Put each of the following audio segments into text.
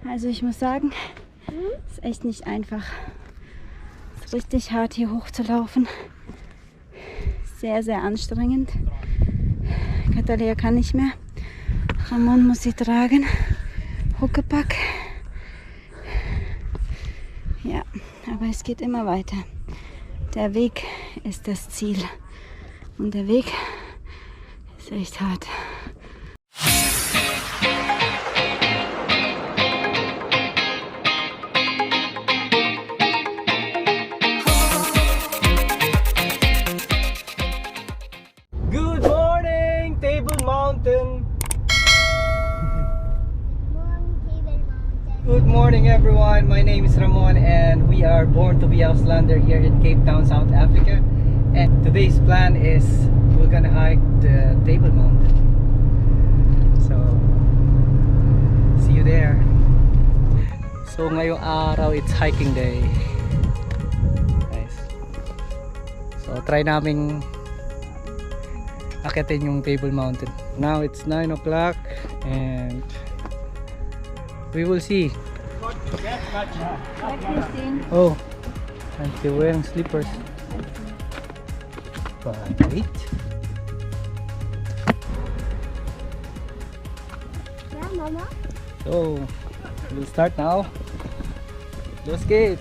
Also ich muss sagen, es ist echt nicht einfach. Es ist richtig hart hier hochzulaufen. Sehr, sehr anstrengend. Catalea kann nicht mehr. Ramon muss sie tragen. Huckepack. Ja, aber es geht immer weiter. Der Weg ist das Ziel. Und der Weg ist echt hart. Good morning, Table Mountain. Good morning, everyone. My name is Ramon, and we are born to be Auslander here in Cape Town, South Africa. And today's plan is we're gonna hike the Table Mountain. So, see you there. So ngayong araw, it's hiking day. Nice. So try naming akitin yung Table Mountain. Now it's 9 o'clock and we will see. Oh, I'm still wearing slippers. But wait. Yeah, Mama. So we'll start now. Those gates.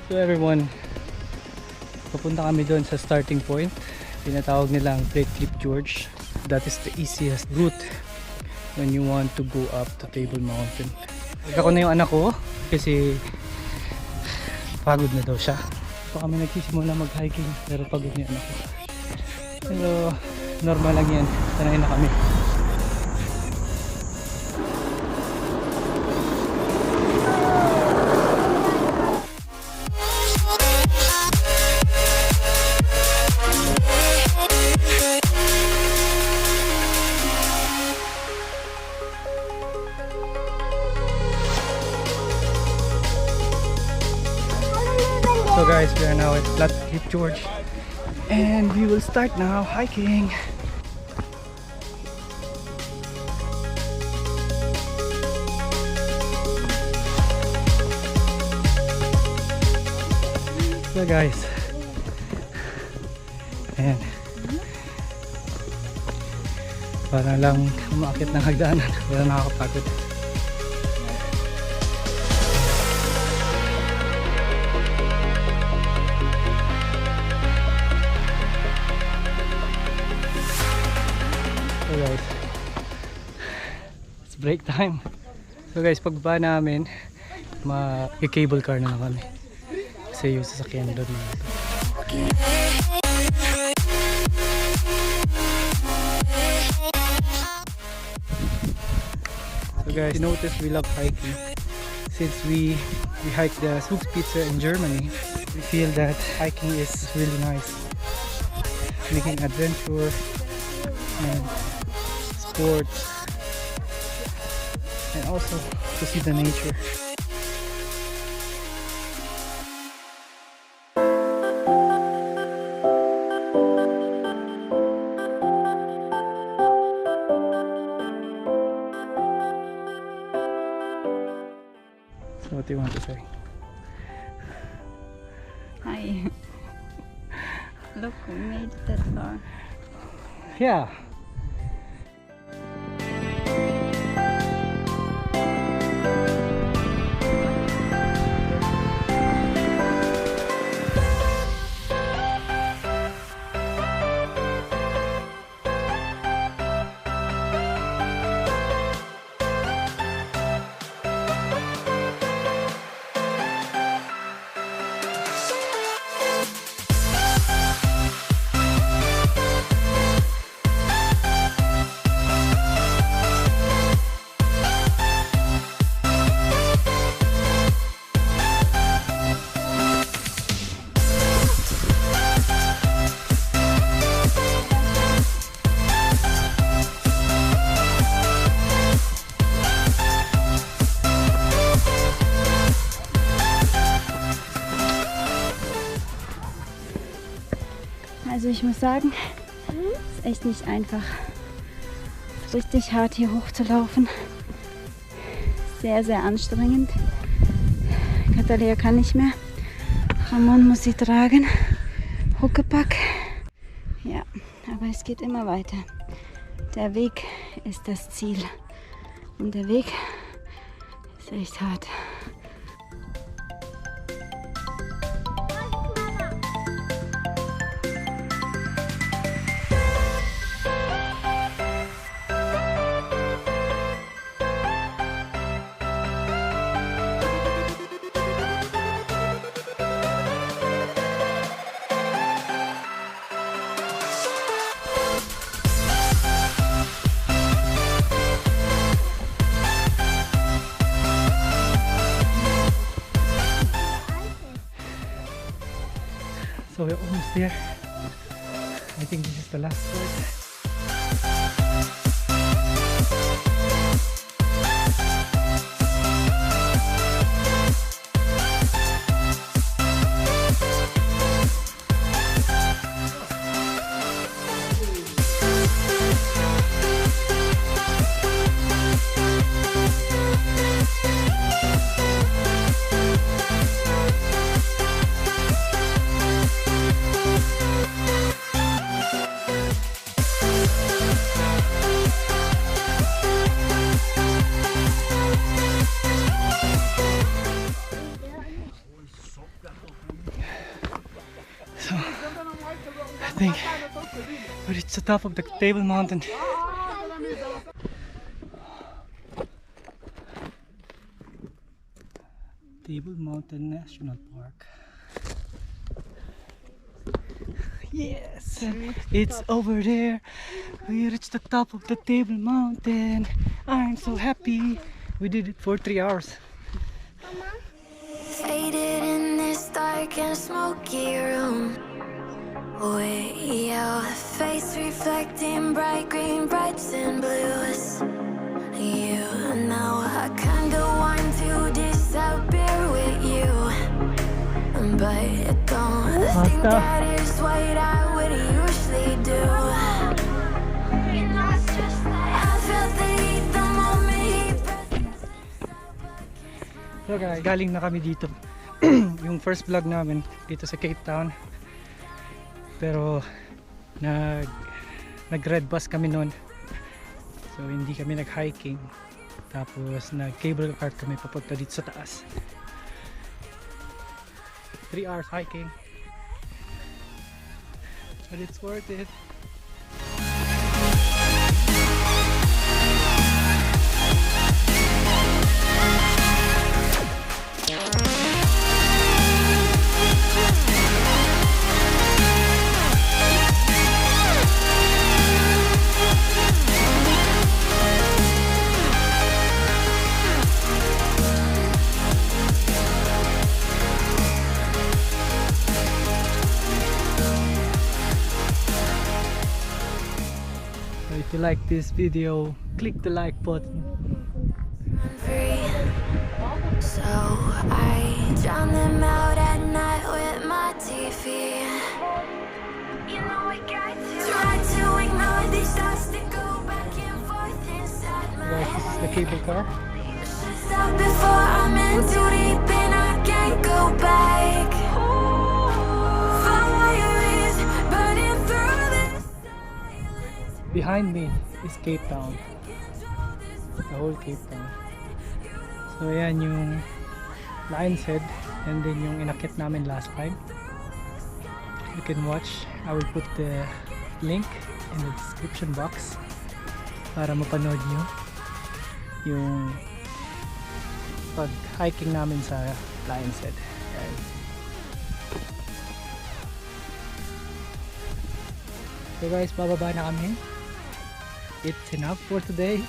So everyone, papunta kami doon sa starting point. Tinatawag nilang Platteklip Gorge. That is the easiest route when you want to go up to Table Mountain. Ako na yung anak ko kasi pagod na daw siya. So kami nagsisimula mag-hiking pero pagod na yung anak ko. Pero normal lang yan. Sanay na kami. So guys, we are now at Platteklip Gorge and we will start now hiking. So guys, ayan, para lang umakit ng hagdanan, wala nakakapagod. So guys, it's break time. So guys, pagbaba namin, cable car na lang kami kasi yung sasakyan doon na ito. So guys, notice we love hiking. Since we hike the Zugspitze in Germany, we feel that hiking is really nice, making adventure and sports, and also to see the nature. So what do you want to say? Hi. Look, we made it that far. Yeah. Also ich muss sagen, es ist echt nicht einfach. Es ist richtig hart hier hochzulaufen. Sehr, sehr anstrengend. Catalea kann nicht mehr. Ramon muss sie tragen. Huckepack. Ja, aber es geht immer weiter. Der Weg ist das Ziel. Und der Weg ist echt hart. So we're almost there. I think this is the last part. So, I think we reached the top of the Table Mountain. Table Mountain National Park. Yes, it's over there. We reached the top of the Table Mountain. I'm so happy. We did it for 3 hours. Faded in this dark and smoky room, with your face reflecting bright green, brights and blues. You know I kinda want to disappear with you, but I don't think that is what I would usually do. I felt the heat the moment he pressed. So guys, galing na kami dito. Yung first vlog namin dito sa Cape Town. Pero nag red bus kami noon. So hindi kami nag-hiking. Tapos nag-cable car kami papunta dito sa taas. 3 hours hiking. But it's worth it. So if you like this video, click the like button. Free. So I drown them out at night with my TV. You know I got to try to ignore these thoughts that go back and forth inside my Guys, this is the cable car. should stop before I'm in too deep and I can't go back. Fire is burning through this silence. Behind me is Cape Town. The whole Cape Town. So ayan yung Lion's Head and then yung inakit namin last time. You can watch. I will put the link in the description box para mapanood nyo yung pag-hiking namin sa Lion's Head. Ayan. So guys, bababa na kami. It's enough for today.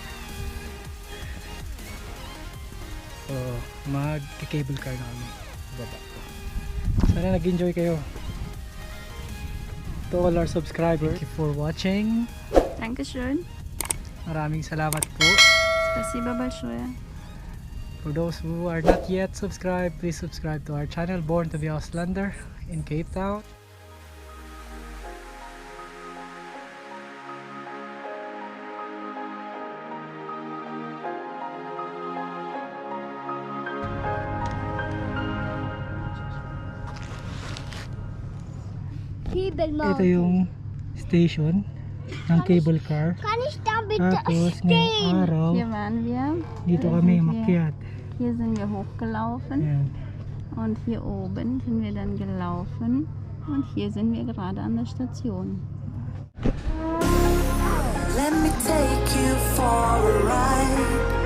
So, mag-cable car na kami. Baba. Sana nag-enjoy kayo. To all our subscribers, thank you for watching. Dankeschön. Maraming salamat po. Спасибо большое. For those who are not yet subscribed, please subscribe to our channel, Born to be Auslander in Cape Town. Cable Ito Mountain. yung station ng cable car. Kann ich da bitte Tapos stehen? ngayong araw, Hier waren wir. dito kami makyat. Hier sind wir hochgelaufen. Ayan. Und hier oben sind wir dann gelaufen. Und hier sind wir gerade an der Station. Let me take you for a ride.